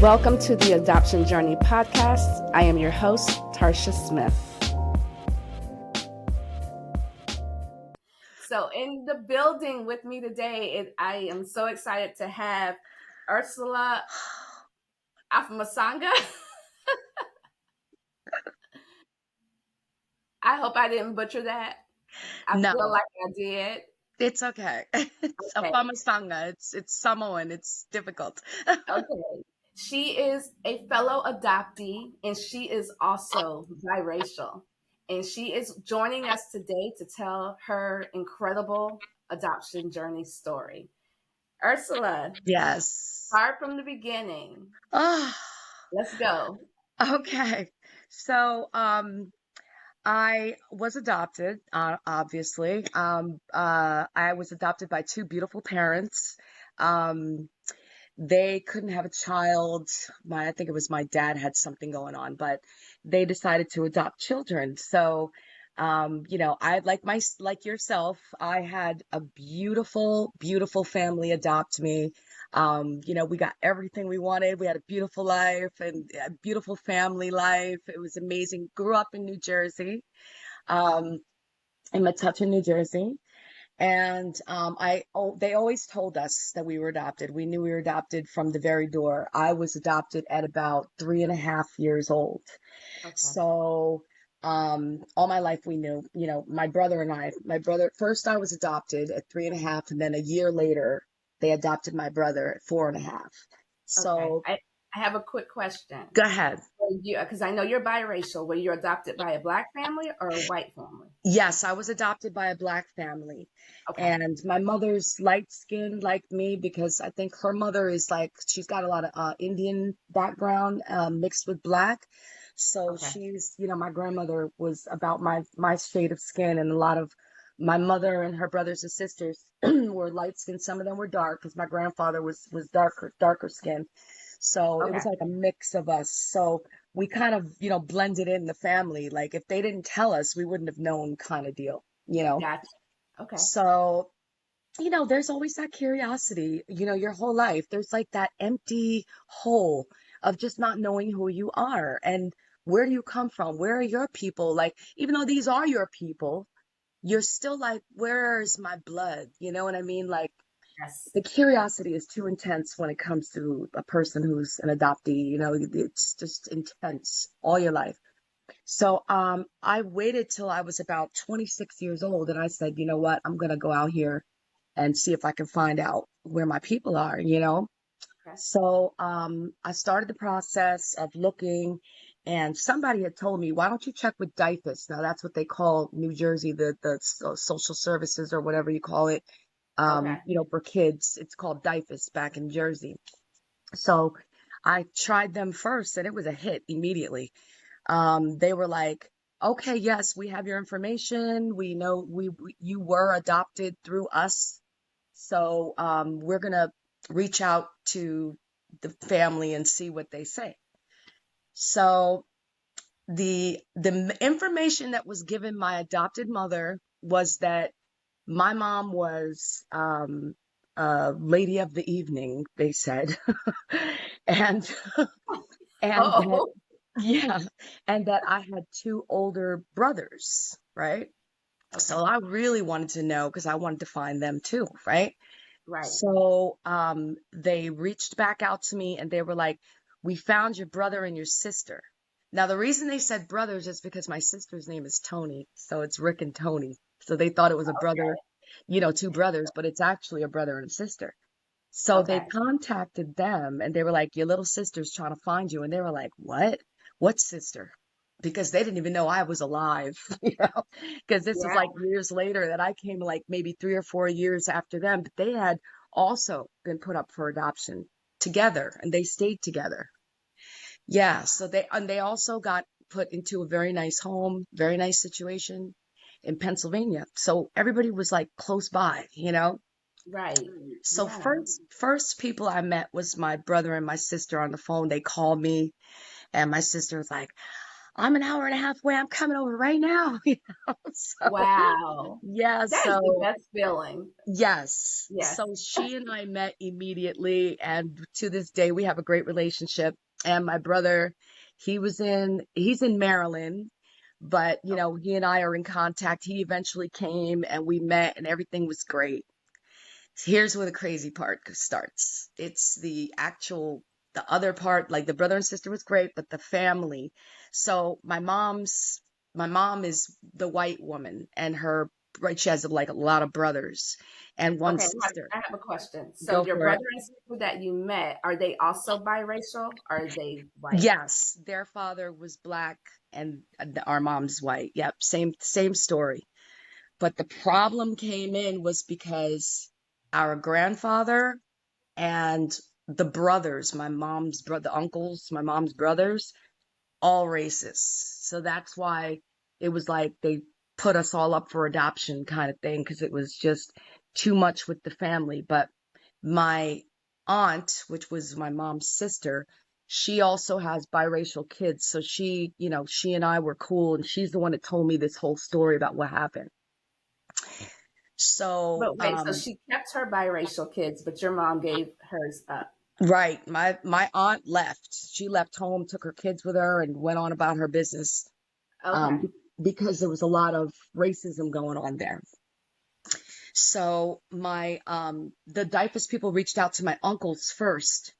Welcome to the Adoption Journey podcast. I am your host, Tarsha Smith. So in the building with me today, I am so excited to have Ursula Afamasanga. I hope I didn't butcher that. I No, feel like I did. it's okay. It's a Okay. Afamasanga. It's Samoan. It's difficult. Okay. She is a fellow adoptee and she is also biracial. And she is joining us today to tell her incredible adoption journey story. Ursula, Yes. start from the beginning. Oh, Let's go. okay. So, I was adopted, obviously. I was adopted by two beautiful parents. Um, they couldn't have a child. I think it was my dad had something going on, but they decided to adopt children. So, like yourself, I had a beautiful, beautiful family adopt me. We got everything we wanted. We had a beautiful life and a beautiful family life. It was amazing. Grew up in New Jersey, um, in Metuchen, New Jersey. And they always told us that we were adopted. We knew we were adopted from the very door. I was adopted at about 3.5 years old. Okay. So, all my life we knew, my brother and first I was adopted at 3.5, and then a year later, they adopted my brother at 4.5. So, Okay. I have a quick question. go ahead. Because I know you're biracial. Were you adopted by a Black family or a white family? Yes, I was adopted by a Black family. Okay. And my mother's light skinned like me because I think her mother is she's got a lot of Indian background mixed with Black. So Okay. she's, my grandmother was about my shade of skin, and a lot of my mother and her brothers and sisters were light skinned. Some of them were dark because my grandfather was darker skinned. So it was Okay. like a mix of us. So we kind of, blended in the family. Like if they didn't tell us, we wouldn't have known kind of deal. Gotcha. Okay. So, there's always that curiosity, your whole life. There's like that empty hole of just not knowing who you are and where do you come from? Where are your people? Like, even though these are your people, you're still like, where's my blood? You know what I mean? Like, Yes. the curiosity is too intense when it comes to a person who's an adoptee. It's just intense all your life. So I waited till I was about 26 years old, and I said, you know what, I'm gonna go out here and see if I can find out where my people are. Okay. So I started the process of looking, and somebody had told me, why don't you check with DYFS? Now that's what they call New Jersey, the social services or whatever you call it. Okay. For kids, it's called DYFS back in Jersey. So I tried them first, and it was a hit immediately. They were like, okay, yes, we have your information. We know you were adopted through us. So we're going to reach out to the family and see what they say. So the information that was given my adopted mother was that my mom was lady of the evening, they said. and and that, Oh. yeah, and that I had two older brothers, right? Okay. So I really wanted to know because I wanted to find them too, right? Right. So they reached back out to me and they were like, we found your brother and your sister. Now, the reason they said brothers is because my sister's name is Tony. So it's Rick and Tony. So they thought it was a brother, two brothers, but it's actually a brother and a sister. So they Okay. contacted them and they were like, your little sister's trying to find you. And they were like, what? What sister? Because they didn't even know I was alive, because this was Yeah. like years later that I came, like maybe 3 or 4 years after them, but they had also been put up for adoption together and they stayed together. Yeah. So they also got put into a very nice home, very nice situation in Pennsylvania. So everybody was like close by. Right. So Yeah. first people I met was my brother and my sister on the phone. They called me and my sister was like, I'm an hour and a half away. I'm coming over right now. So Wow. yeah, That is the so best feeling. yes. Yes. So she and I met immediately, and to this day we have a great relationship. And my brother, he's in Maryland, but you Okay. know, he and I are in contact. He eventually came and we met and everything was great. Here's where the crazy part starts. It's the other part, like the brother and sister was great, but the family. So my mom is the white woman and right, she has like a lot of brothers and one Okay, sister. I have a question. So Go your for it. brother and sister that you met, are they also biracial? Or are they white? Yes, their father was black and our mom's white. Yep, same story. But the problem came in was because our grandfather and the brothers, the uncles, my mom's brothers, all racist. So that's why it was like they put us all up for adoption kind of thing because it was just too much with the family. But my aunt, which was my mom's sister, she also has biracial kids. So she and I were cool, and she's the one that told me this whole story about what happened. So, But wait, so she kept her biracial kids, but your mom gave hers up. right. My aunt left. She left home, took her kids with her, and went on about her business. Okay. Because there was a lot of racism going on there. So my the DIFUS people reached out to my uncles first,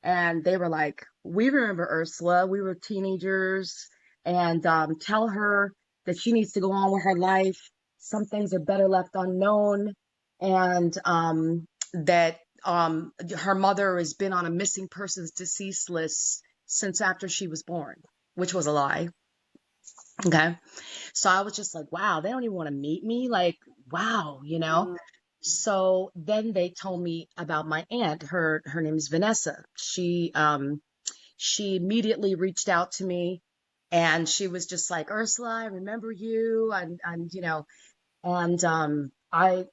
and they were like, "We remember Ursula. We were teenagers, and tell her that she needs to go on with her life. Some things are better left unknown, and that her mother has been on a missing persons deceased list since after she was born," which was a lie. Okay. So I was just like, wow, they don't even want to meet me. Like, wow, you know? Mm, So then they told me about my aunt. Her name is Vanessa. She immediately reached out to me and she was just like, Ursula, I remember you. And I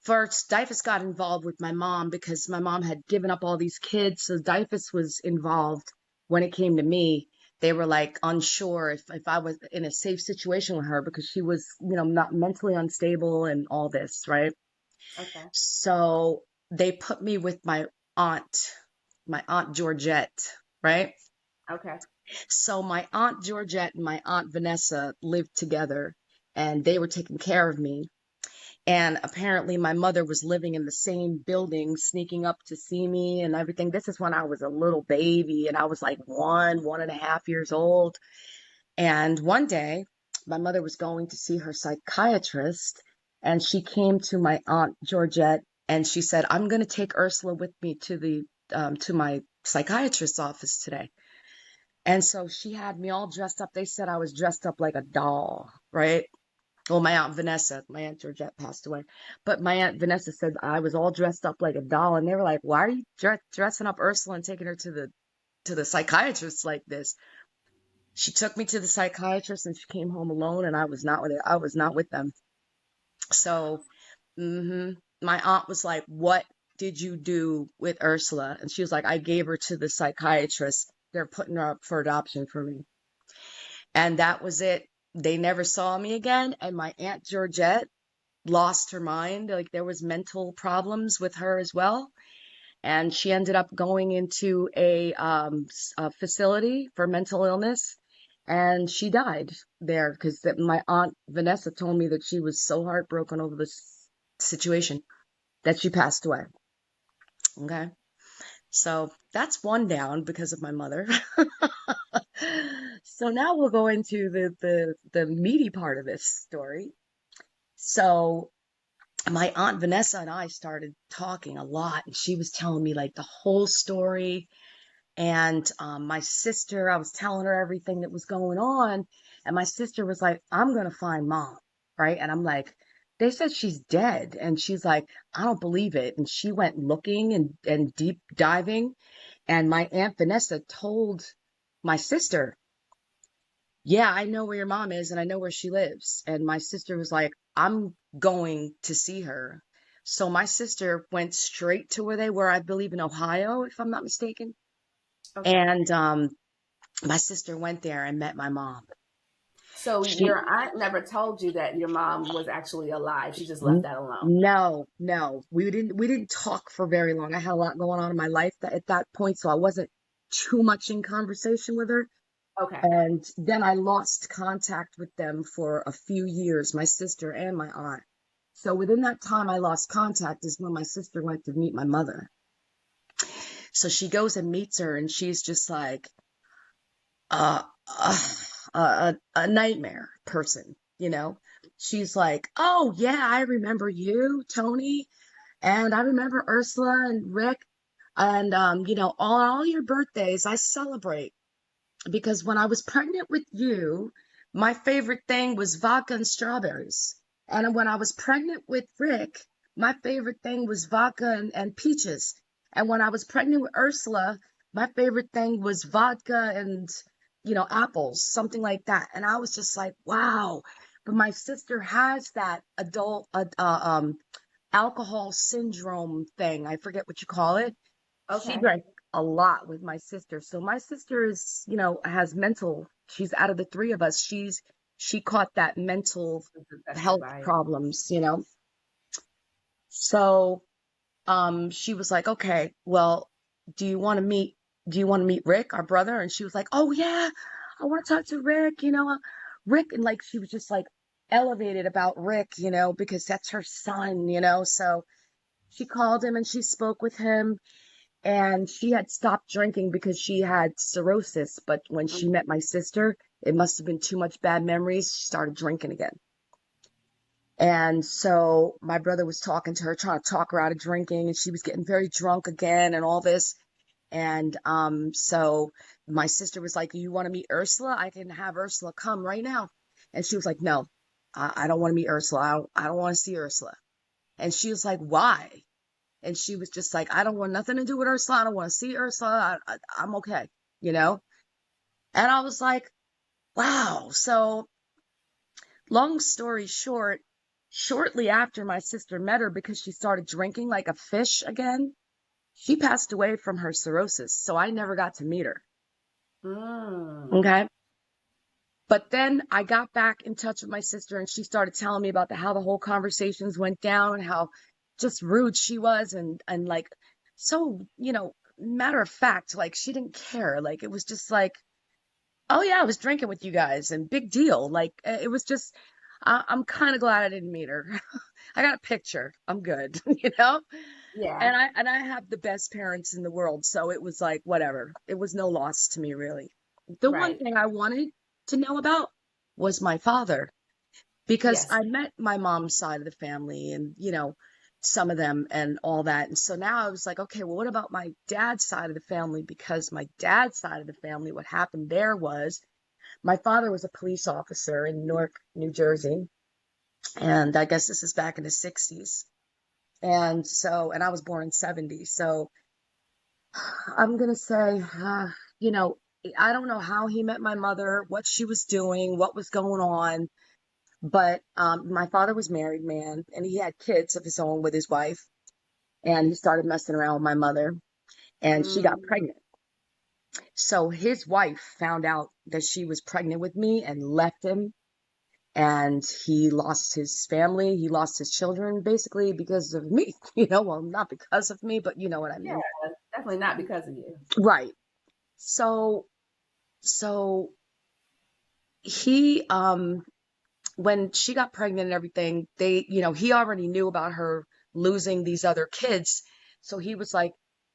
first DIFUS got involved with my mom because my mom had given up all these kids. So DIFUS was involved when it came to me. They were like unsure if I was in a safe situation with her because she was, not mentally unstable and all this, right? okay. So they put me with aunt, my aunt Georgette, right? Okay. So my aunt Georgette and my aunt Vanessa lived together and they were taking care of me. And apparently, my mother was living in the same building, sneaking up to see me and everything. This is when I was a little baby and I was like 1.5 years old. And one day, my mother was going to see her psychiatrist and she came to my aunt Georgette and she said, I'm going to take Ursula with me to my psychiatrist's office today. And so she had me all dressed up. They said I was dressed up like a doll, right? Well, my aunt Georgette passed away, but my aunt Vanessa said I was all dressed up like a doll, and they were like, "Why are you dressing up Ursula and taking her to the psychiatrist like this?" She took me to the psychiatrist, and she came home alone, and I was not with her. I was not with them. So, my aunt was like, "What did you do with Ursula?" And she was like, "I gave her to the psychiatrist. They're putting her up for adoption for me." And that was it. They never saw me again, and my aunt Georgette lost her mind. Like there was mental problems with her as well. And she ended up going into a facility for mental illness. And she died there because my aunt Vanessa told me that she was so heartbroken over this situation that she passed away. Okay. So that's one down because of my mother. So now we'll go into the meaty part of this story. So my aunt Vanessa and I started talking a lot, and she was telling me like the whole story. And my sister, I was telling her everything that was going on, and my sister was like, "I'm gonna find mom," right? And I'm like, "They said she's dead," and she's like, "I don't believe it." And she went looking and deep diving, and my aunt Vanessa told my sister, yeah, I know where your mom is and I know where she lives. And my sister was like, I'm going to see her. So my sister went straight to where they were, I believe in Ohio, if I'm not mistaken. Okay. And my sister went there and met my mom. So She your aunt never told you that your mom was actually alive. She just left n- that alone. no, we didn't talk for very long. I had a lot going on in my life at that point, so I wasn't too much in conversation with her. Okay. And then I lost contact with them for a few years, my sister and my aunt. So within that time I lost contact is when my sister went to meet my mother. So she goes and meets her, and she's just like uh, uh, a nightmare person, you know? She's like, oh, yeah, I remember you, Tony, and I remember Ursula and Rick, and, all your birthdays I celebrate because when I was pregnant with you, my favorite thing was vodka and strawberries. And when I was pregnant with Rick, my favorite thing was vodka and peaches. And when I was pregnant with Ursula, my favorite thing was vodka and, apples, something like that. And I was just like, wow. But my sister has that alcohol syndrome thing. I forget what you call it. She Okay. drank a lot with my sister. So my sister is, has she's out of the three of us, she caught that mental Was affected health by it. problems. So she was like, okay, well, do you want to meet Rick, our brother? And she was like, oh yeah, I want to talk to Rick, Rick. And like, she was just like elevated about Rick, because that's her son. So she called him and she spoke with him, and she had stopped drinking because she had cirrhosis. But when she met my sister, it must have been too much bad memories. She started drinking again. And so my brother was talking to her, trying to talk her out of drinking, and she was getting very drunk again and all this. And so my sister was like, you want to meet Ursula? I can have Ursula come right now. And she was like, no, I don't want to meet Ursula. I don't want to see Ursula. And she was like, why? And she was just like, I don't want nothing to do with Ursula. I don't want to see Ursula. I'm okay, you know? And I was like, wow. So, long story short, shortly after my sister met her, because she started drinking like a fish again, she passed away from her cirrhosis. So I never got to meet her. Mm. Okay. But then I got back in touch with my sister, and she started telling me about how the whole conversations went down and how just rude she was, and like, so, matter of fact, like she didn't care. Like it was just like, oh yeah, I was drinking with you guys and big deal. Like it was just, I'm kind of glad I didn't meet her. I got a picture. I'm good, Yeah. And I have the best parents in the world, so it was like whatever. It was no loss to me, really. The one Right. thing I wanted to know about was my father, because Yes. I met my mom's side of the family and, some of them and all that. And so now I was like, okay, well, what about my dad's side of the family? Because my dad's side of the family, what happened there was my father was a police officer in Newark, New Jersey. And I guess this is back in the 60s. And I was born in 70. So I'm going to say, you know, I don't know how he met my mother, what she was doing, what was going on. But my father was a married man, and he had kids of his own with his wife. And he started messing around with my mother, and she got Mm. pregnant. So his wife found out that she was pregnant with me and left him. And he lost his family. He lost his children basically because of me. Well, not because of me, but you know what I Yeah. mean. Definitely not because of you. Right. So, so he, when she got pregnant and everything, he already knew about her losing these other kids. So he was like,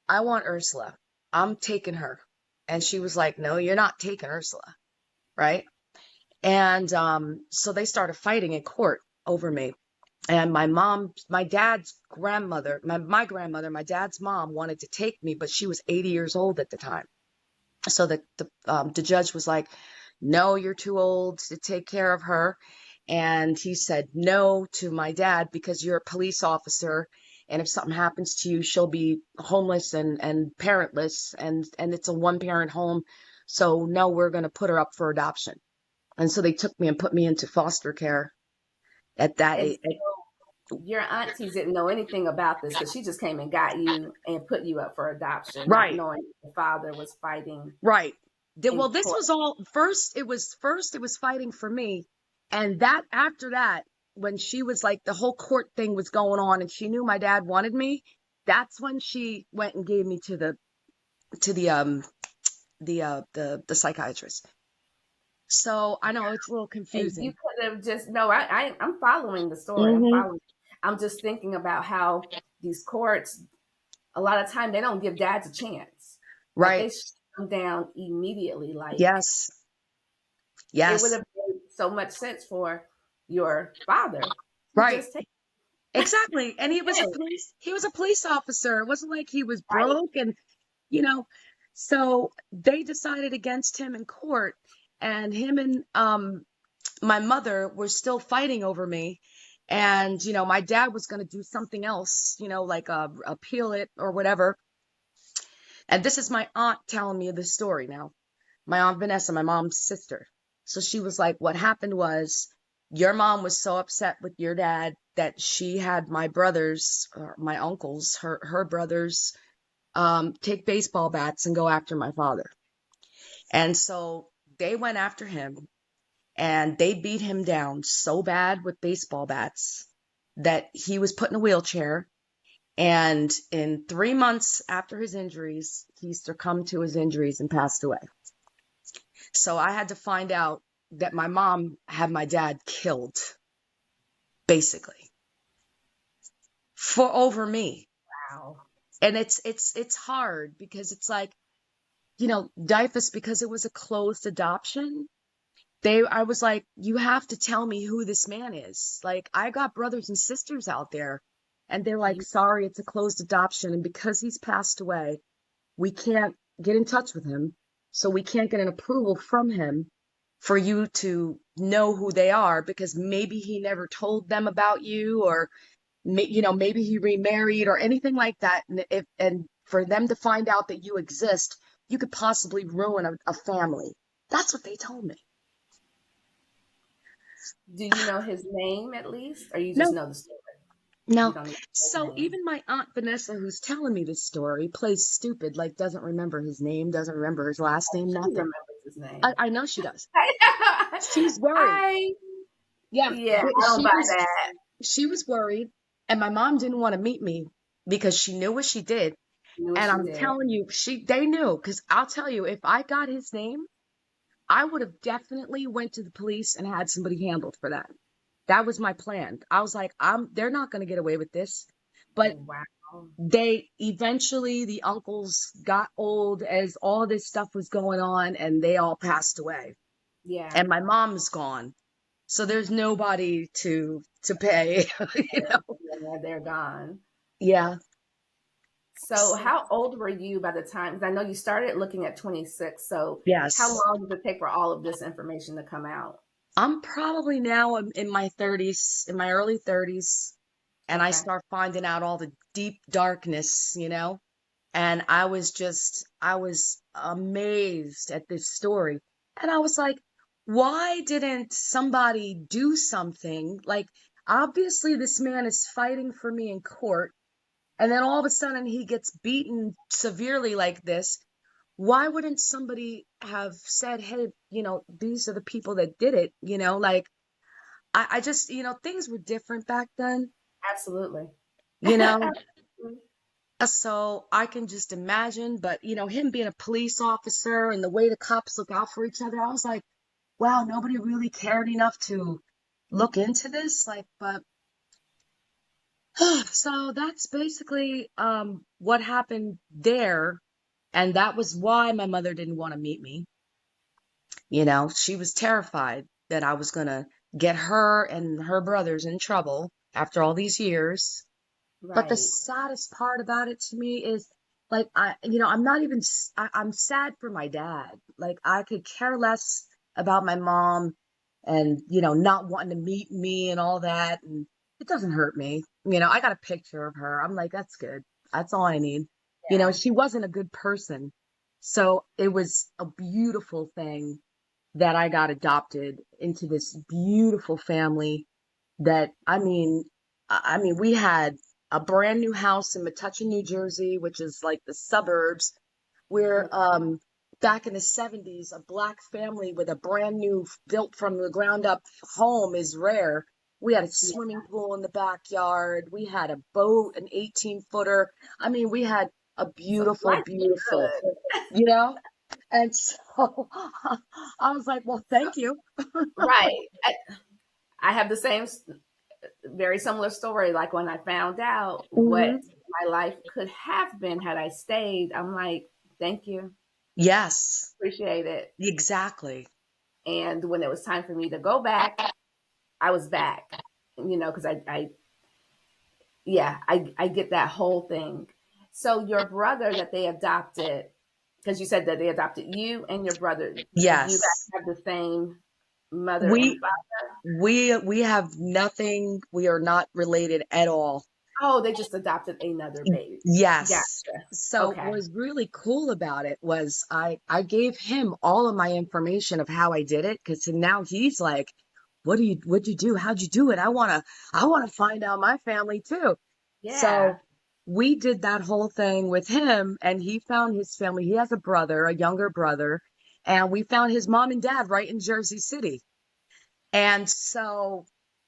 I want Ursula. I'm taking her. And she was like, no, you're not taking Ursula. Right. And so they started fighting in court over me. And my dad's grandmother, my grandmother, my dad's mom wanted to take me, but she was 80 years old at the time. So the judge was like, no, you're too old to take care of her. And he said no to my dad because you're a police officer. And if something happens to you, she'll be homeless and parentless. And it's a one parent home. So no, we're going to put her up for adoption. And so they took me and put me into foster care at that And age. so your aunties didn't know anything about this because she just came and got you and put you up for adoption, not Right, knowing the father was fighting. right. in Well, this court? was all first it was fighting for me. And that after that, when she was like the whole court thing was going on and she knew my dad wanted me, that's when she went and gave me to the psychiatrist. So I know it's a little And you confusing. could have just no. I'm following the story. I'm Hmm. following. I'm just thinking about how these courts, a lot of time, they don't give dads a chance. Like Right. they shut them down immediately. Like Yes. it would Yes. have made so much sense for your father to Right. just take Exactly. And it. he was a police officer. It wasn't like he was Right? broke and you know, so they decided against him in court and him and my mother were still fighting over me. And, my dad was going to do something else, like appeal it or whatever. And this is my aunt telling me this story now. My aunt Vanessa, my mom's sister. So she was like, what happened was your mom was so upset with your dad that she had my brothers, or my uncles, her brothers, take baseball bats and go after my father. And so they went after him and they beat him down so bad with baseball bats that he was put in a wheelchair. And in 3 months after his injuries, he succumbed to his injuries and passed away. So I had to find out that my mom had my dad killed, basically, for over me. Wow. And it's hard because it's like, DYFS, because it was a closed adoption, I was like, you have to tell me who this man is. Like, I got brothers and sisters out there, and they're like, You, sorry, it's a closed adoption. And because he's passed away, we can't get in touch with him. So we can't get an approval from him for you to know who they are because maybe he never told them about you or, maybe he remarried or anything like that. And for them to find out that you exist, you could possibly ruin a family. That's what they told me. do you know his name at least, or you just No, know the story? You no. don't know his So name. even my aunt Vanessa, who's telling me this story, plays stupid, like doesn't remember his name, doesn't remember his last name, She nothing. remembers his name. I know she does. She's worried. I Yeah, Yeah, but I don't buy that. she was worried, and my mom didn't want to meet me because she knew what she did. I knew what And she I'm did. telling you, they knew because I'll tell you, if I got his name, I would have definitely went to the police and had somebody handled for that. That was my plan. I was like, they're not going to get away with this. But Wow. they eventually, the uncles got old as all this stuff was going on and they all passed away. Yeah. And my mom's gone. So there's nobody to pay, you know. Yeah, they're gone. Yeah. So, how old were you by the time? Because I know you started looking at 26. So, how Yes. long did it take for all of this information to come out? I'm probably now in my 30s, in my early 30s, and I Okay. start finding out all the deep darkness, And I was amazed at this story. And I was like, why didn't somebody do something? Like, obviously, this man is fighting for me in court. And then all of a sudden, he gets beaten severely like this. Why wouldn't somebody have said, hey, these are the people that did it? Like, I just, things were different back then, Absolutely. you know? So I can just imagine, but him being a police officer and the way the cops look out for each other, I was like, wow, nobody really cared enough to look into this. Like, but so that's basically what happened there. And that was why my mother didn't want to meet me. She was terrified that I was gonna get her and her brothers in trouble after all these years. But the Right. saddest part about it to me is like I'm not even I'm sad for my dad. Like I could care less about my mom and not wanting to meet me and all that and it doesn't hurt me. I got a picture of her. I'm like that's good. That's all I need. Yeah. She wasn't a good person. So it was a beautiful thing that I got adopted into this beautiful family that I mean we had a brand new house in Metuchen, New Jersey, which is like the suburbs where Okay. back in the 70s, a black family with a brand new built from the ground up home is rare. We had a Yeah. swimming pool in the backyard. We had a boat, an 18-footer. I mean, we had a So beautiful, life is beautiful, good. you know? And so I was like, well, So, thank you. right. I have the same, very similar story. Like when I found out what Hmm. my life could have been had I stayed, I'm like, thank you, Yes, appreciate it. exactly. And when it was time for me to go back, I was back, because I get that whole thing. So your brother that they adopted, because you said that they adopted you and your brother, you guys Yes. have the same mother and We father. we have nothing. We are not related at all. Oh, they just adopted another baby. Yes. Gotcha. So what Okay. was really cool about it was I gave him all of my information of how I did it, because now he's like, what'd you do? How'd you do it? I wanna find out my family too. Yeah. So we did that whole thing with him, and he found his family. He has a brother, a younger brother, and we found his mom and dad right in Jersey City. And so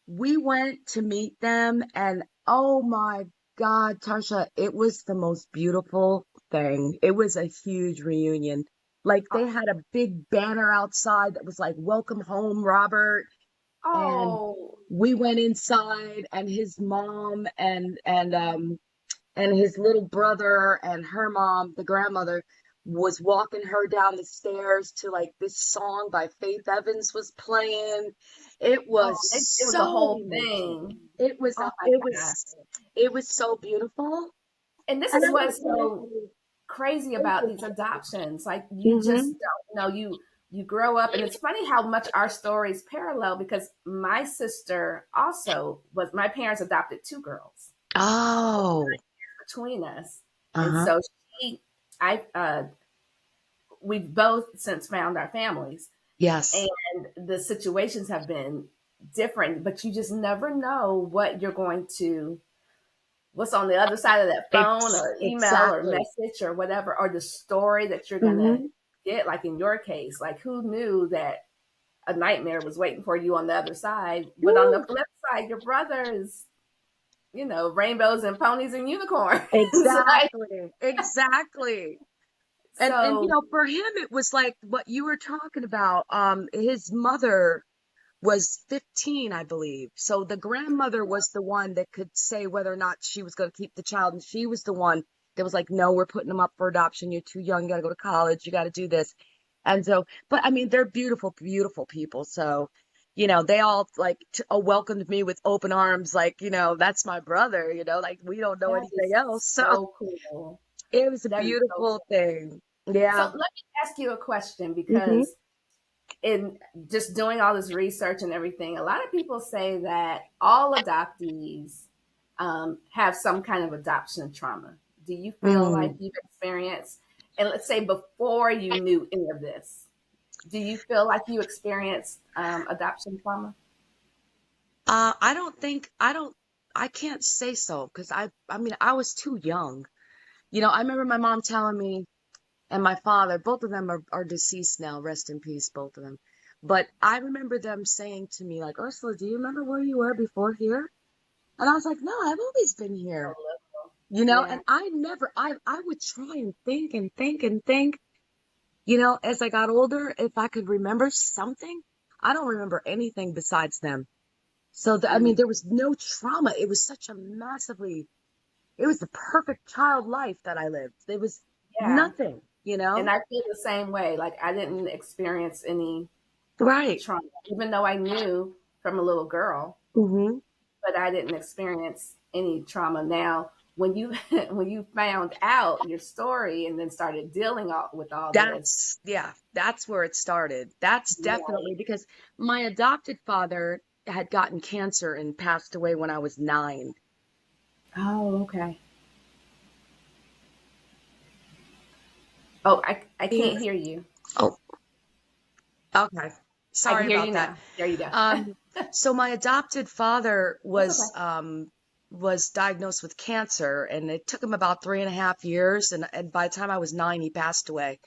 we went to meet them, and oh my God, Tarsha, it was the most beautiful thing. It was a huge reunion. Like they had a big banner outside that was like, "Welcome home, Robert." And Oh, we went inside, and his mom and his little brother and her mom, the grandmother, was walking her down the stairs to like this song by Faith Evans was playing. It oh, was it was a so whole emotional. thing. It was Oh my it God. was it was so beautiful. And this And is I what's was so crazy about these adoptions. Like you just hmm don't know. You grow up, and it's funny how much our stories parallel because my sister also was. My parents adopted two girls Oh, between us, and uh-huh. so she, I, we've both since found our families, Yes. and the situations have been different. But you just never know what you're going to what's on the other side of that phone or email or Exactly. message or whatever, or the story that you're gonna Hmm. get. Like in your case, like who knew that a nightmare was waiting for you on the other side? But on the Woo. flip side, your brother is, rainbows and ponies and unicorns. Like Exactly. Exactly. And so, for him it was like what you were talking about. His mother was 15, I believe. So the grandmother was the one that could say whether or not she was going to keep the child, and she was the one that was like, no, we're putting them up for adoption. You're too young. You got to go to college. You got to do this. And so, but I mean, they're beautiful, beautiful people. So, they all like welcomed me with open arms, like, that's my brother, like we don't know that anything is else. So so cool. it was a That is so beautiful cool. thing. So Yeah. let me ask you a question Hmm. because in just doing all this research and everything, a lot of people say that all adoptees have some kind of adoption trauma. Do you feel like Mm. you've experienced, and let's say before you knew any of this, do you feel like you experienced adoption trauma? I can't say so, because I mean, I was too young. I remember my mom telling me, and my father, both of them are deceased now, rest in peace, both of them. But I remember them saying to me, like, Ursula, do you remember where you were before here? And I was like, no, I've always been So here, little. and I would try and think and think and think, as I got older, if I could remember something. I don't remember anything besides them. So, I Yeah. mean, there was no trauma. It was such a massively, it was the perfect child life that I lived. There was Yeah. nothing. And I feel the same way. Like I didn't experience any Right. trauma, even though I knew from a little girl, Hmm. but I didn't experience any trauma. Now, when you when you found out your story and then started dealing with all this, That's where it started. That's right? definitely because my adopted father had gotten cancer and passed away when I was 9. Oh, okay. Oh, I Yeah. can't hear you. Oh, okay. I can Sorry hear you about that. now. There you go. Um, so my adopted father That's okay. was diagnosed with cancer, and it took him about 3.5 years, and by the time I was 9, he passed away.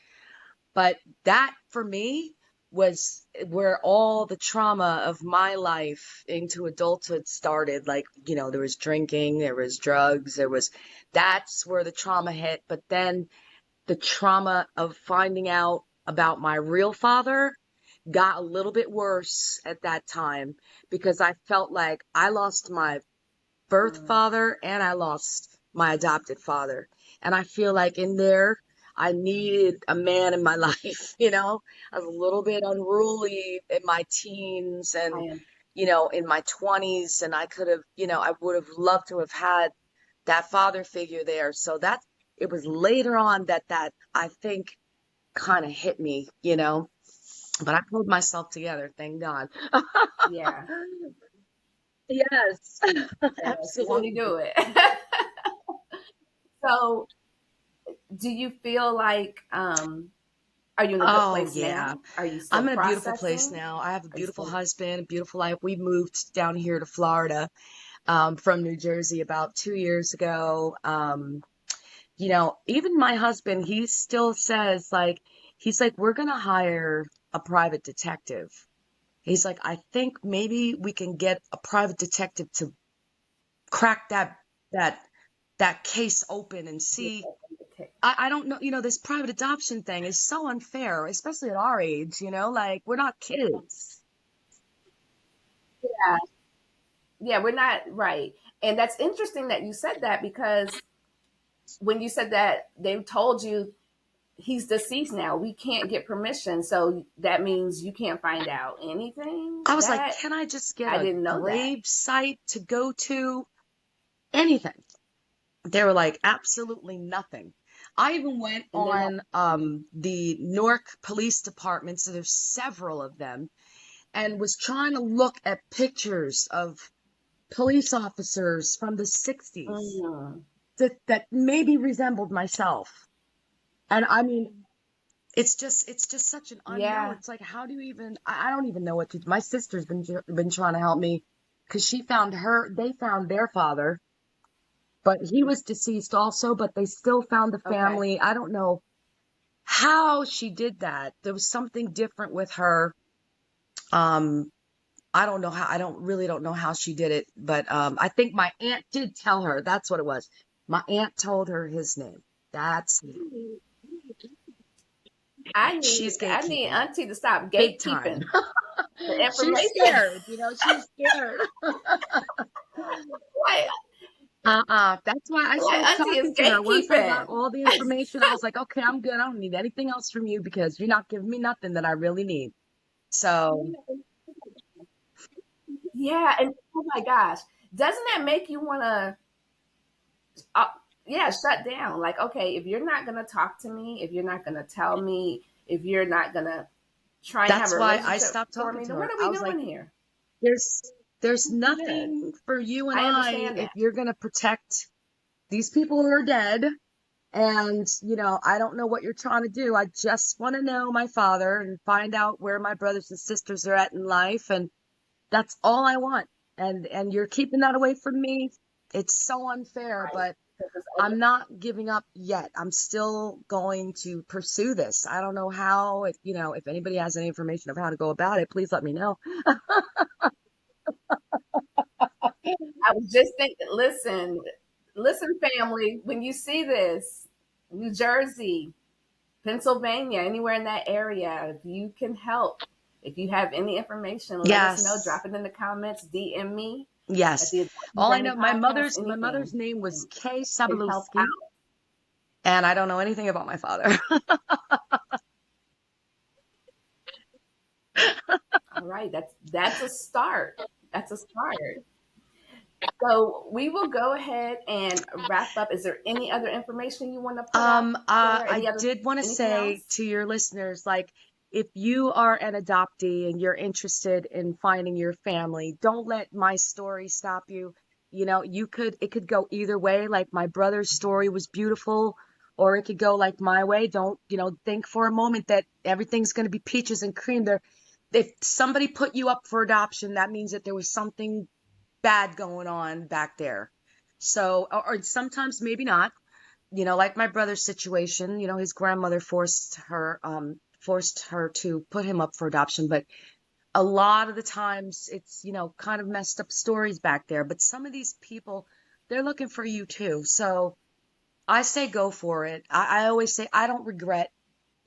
But that for me was where all the trauma of my life into adulthood started. Like, there was drinking, there was drugs, that's where the trauma hit. But then the trauma of finding out about my real father got a little bit worse at that time because I felt like I lost my birth Mm, father and I lost my adopted father. And I feel like in there, I needed a man in my life, I was a little bit unruly in my teens I and, am. in my 20s. And I could have, I would have loved to have had that father figure there. So it was later on that I think kind of hit me, but I pulled myself together, thank God. Yeah. Yes, Yes. Won't he absolutely. do it? So, do you feel like are you in a good Oh, place yeah. now? Are you still I'm in a beautiful place processing? now. I have a Are you beautiful still husband, a beautiful life. We moved down here to Florida, from New Jersey about 2 years ago. Even my husband, he still says, like, he's like, we're gonna hire a private detective. He's like, I think maybe we can get a private detective to crack that that case open and yeah, see. okay. I don't know, this private adoption thing is so unfair, especially at our age, like we're not kids. Yeah. Yeah, we're not right. And that's interesting that you said that because when you said that they told you he's deceased now, we can't get permission. So that means you can't find out anything. I was like, That can I just get I a didn't know that. grave site to go to? Anything. They were like, absolutely nothing. I even went And they're not on the Newark Police Department, so there's several of them, and was trying to look at pictures of police officers from the 60s mm, that maybe resembled myself. And I mean, it's just such an unknown. yeah. It's like, how do you even, I don't even know what to do. My sister's been trying to help me because they found their father, but he was deceased also, but they still found the Okay. family. I don't know how she did that. There was something different with her. Um, I don't know how, I don't know how she did it, but I think my aunt did tell her. That's what it was. My aunt told her his name. That's she's I need gatekeeping Auntie to stop big time. gatekeeping the She's information. scared, she's scared. like That's why I like stopped Auntie is talking to her. Once I got gatekeeping. all the information, I was like, okay, I'm good. I don't need anything else from you because you're not giving me nothing that I really need. So, Yeah, and oh my gosh, doesn't that make you want to uh, yeah, shut down. Like, okay, if you're not going to talk to me, if you're not going to tell me, if you're not going to try and have that's a why I relationship stopped for talking me, to then what her. are I we was like, doing here? there's there's Good. nothing for you and I I understand if that. you're going to protect these people who are dead. And, I don't know what you're trying to do. I just want to know my father and find out where my brothers and sisters are at in life. And that's all I want. And you're keeping that away from me. It's so unfair, Right. but Because it's over. I'm not giving up yet. I'm still going to pursue this. I don't know how, if anybody has any information of how to go about it, please let me know. I was just thinking, listen, family, when you see this, New Jersey, Pennsylvania, anywhere in that area, if you can help, if you have any information, let us know. Yes. Drop it in the comments, DM me at Yes. the Adopting All I Journey know, my podcast, mother's my anything. mother's name was And Kay can help out. Sabalowski, and I don't know anything about my father. All right, that's a start. That's a start. So we will go ahead and wrap up. Is there any other information you want to put out there? I did want to Anything say else? to your listeners, like, if you are an adoptee and you're interested in finding your family, don't let my story stop you. It could go either way. Like my brother's story was beautiful, or it could go like my way. Don't, think for a moment that everything's going to be peaches and cream. If somebody put you up for adoption, that means that there was something bad going on back there. So, or sometimes maybe not, like my brother's situation, his grandmother forced her forced her to put him up for adoption. But a lot of the times it's, kind of messed up stories back there. But some of these people, they're looking for you too. So I say go for it. I always say I don't regret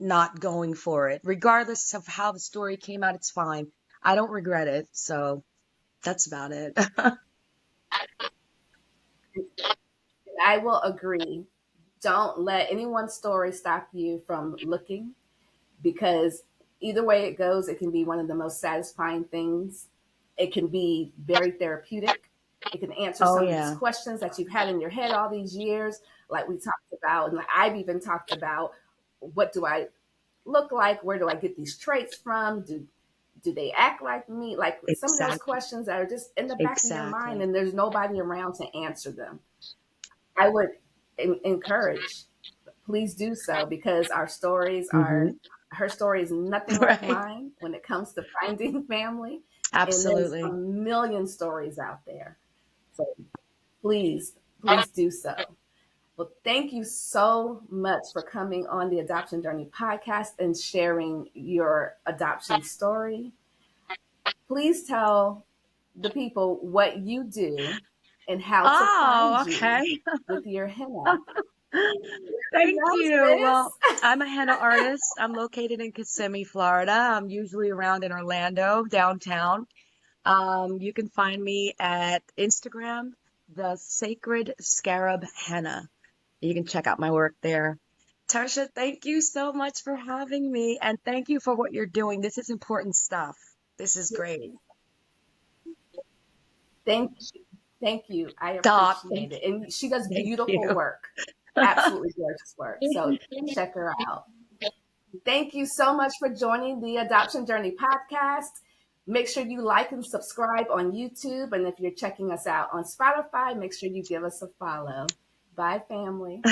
not going for it. Regardless of how the story came out, it's fine. I don't regret it. So that's about it. I will agree. Don't let anyone's story stop you from looking, because either way it goes, it can be one of the most satisfying things. It can be very therapeutic. It can answer Oh, some of these yeah. questions that you've had in your head all these years, like we talked about, and like I've even talked about. What do I look like? Where do I get these traits from? Do they act like me? Like some of those Exactly. questions that are just in the back of your mind, Exactly. and there's nobody around to answer them. I would encourage, please do so, because our stories Hmm. are, her story is nothing like Right. mine when it comes to finding family. And there's a Absolutely. million stories out there. So please, please do so. Well, thank you so much for coming on the Adoption Journey podcast and sharing your adoption story. Please tell the people what you do and how to find Oh, you okay. with your henna. Thank No, you. Well, sis. I'm a henna artist. I'm located in Kissimmee, Florida. I'm usually around in Orlando, downtown. You can find me at Instagram, the Sacred Scarab Henna. You can check out my work there. Tarsha, thank you so much for having me, and thank you for what you're doing. This is important stuff. This is great. Thank you. Thank you. I Stop. appreciate it. And she does Thank you. beautiful work, absolutely gorgeous work. So check her out. Thank you so much for joining the Adoption Journey podcast. Make sure you like and subscribe on YouTube. And if you're checking us out on Spotify, make sure you give us a follow. Bye, family.